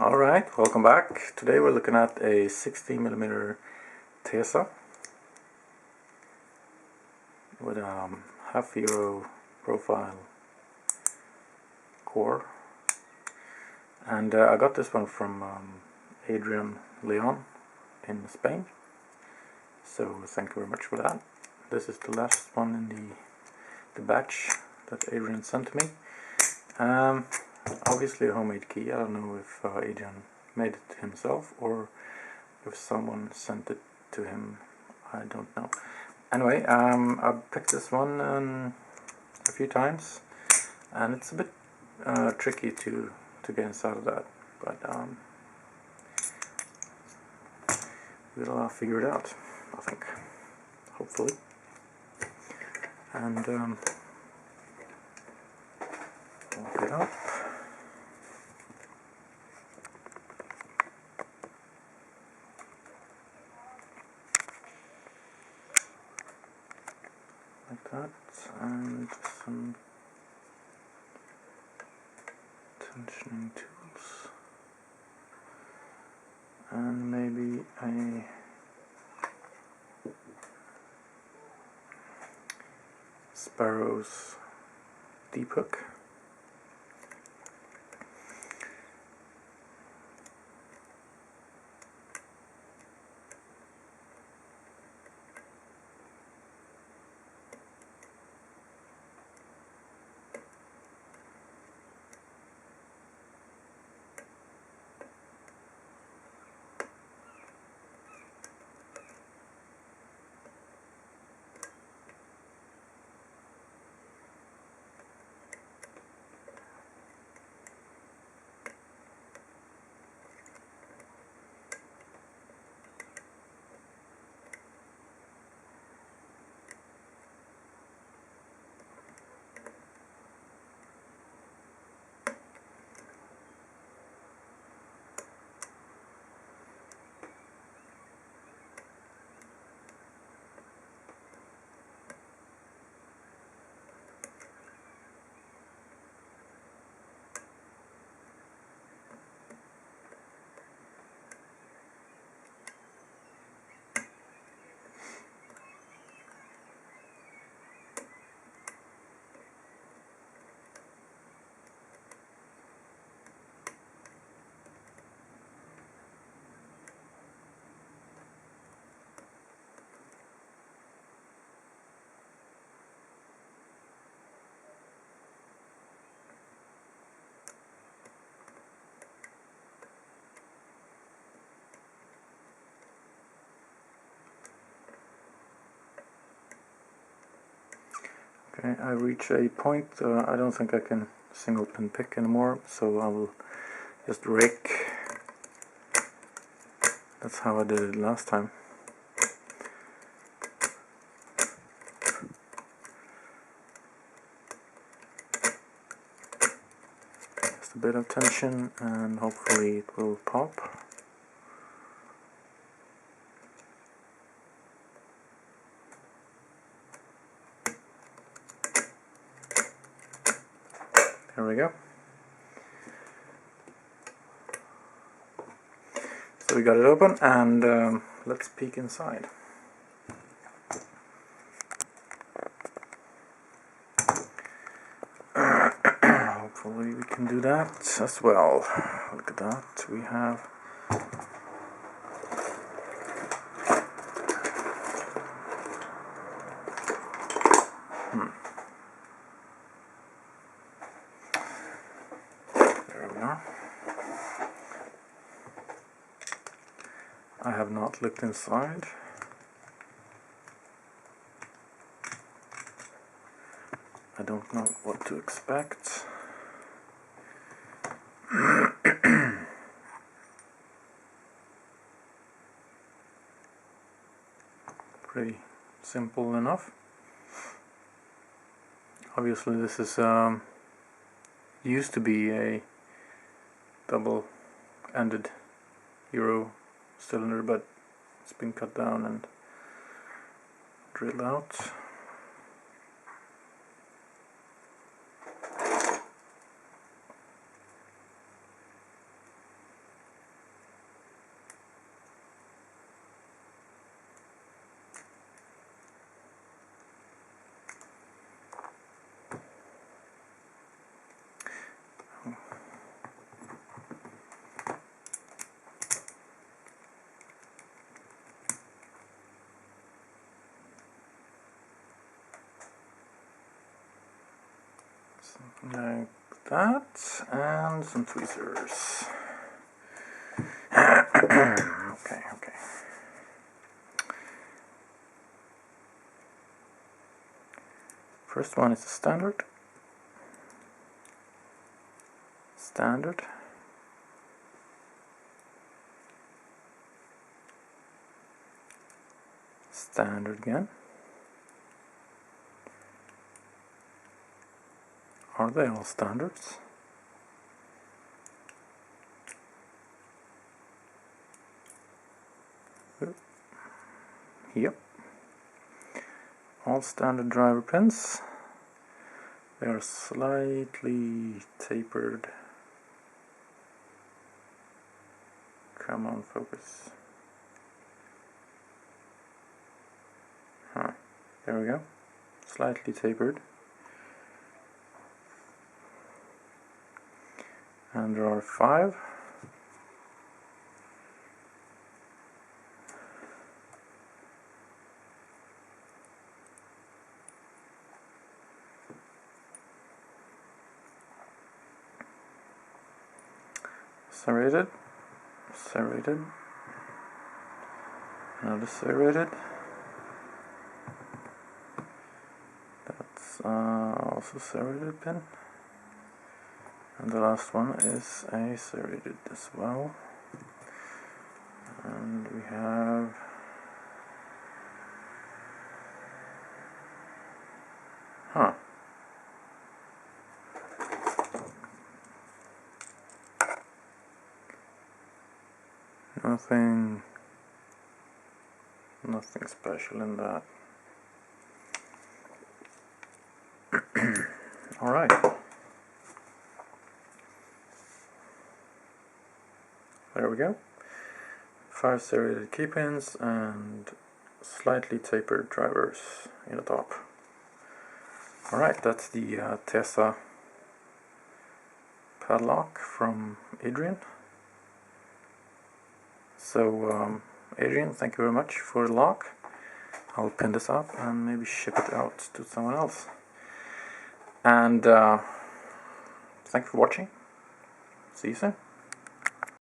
Alright, welcome back. Today we're looking at a 16mm TESA with a half euro profile core, and I got this one from Adrian Leon in Spain, so thank you very much for that. This is the last one in the batch that Adrian sent to me. Obviously a homemade key. I don't know if Adrian made it himself or if someone sent it to him. I don't know. Anyway, I've picked this one a few times, and it's a bit tricky to get inside of that, but we'll figure it out, I think, hopefully. And lock it up. Like that, and some tensioning tools, and maybe a Sparrows deep hook. Okay, I reach a point, I don't think I can single pin pick anymore, so I will just rake. That's how I did it last time. Just a bit of tension and hopefully it will pop. There we go. So we got it open, and let's peek inside. Hopefully we can do that as well. Look at that. We have there we are. I have not looked inside. I don't know what to expect. Pretty simple enough. Obviously this is used to be a double-ended Euro cylinder, but it's been cut down and drilled out. like that, and some tweezers. Okay. First one is the standard. Standard. Standard again. Are they all standards? Yep. All standard driver pins. They are slightly tapered. Come on, focus. Huh. There we go. Slightly tapered. And there are 5. Serrated, serrated, another serrated. That's also serrated pin. And the last one is a serrated as well. And we have nothing special in that. Alright. There we go. 5 serrated key pins and slightly tapered drivers in the top. Alright, that's the TESA padlock from Adrian. So, Adrian, thank you very much for the lock. I'll pin this up and maybe ship it out to someone else. And thank you for watching. See you soon.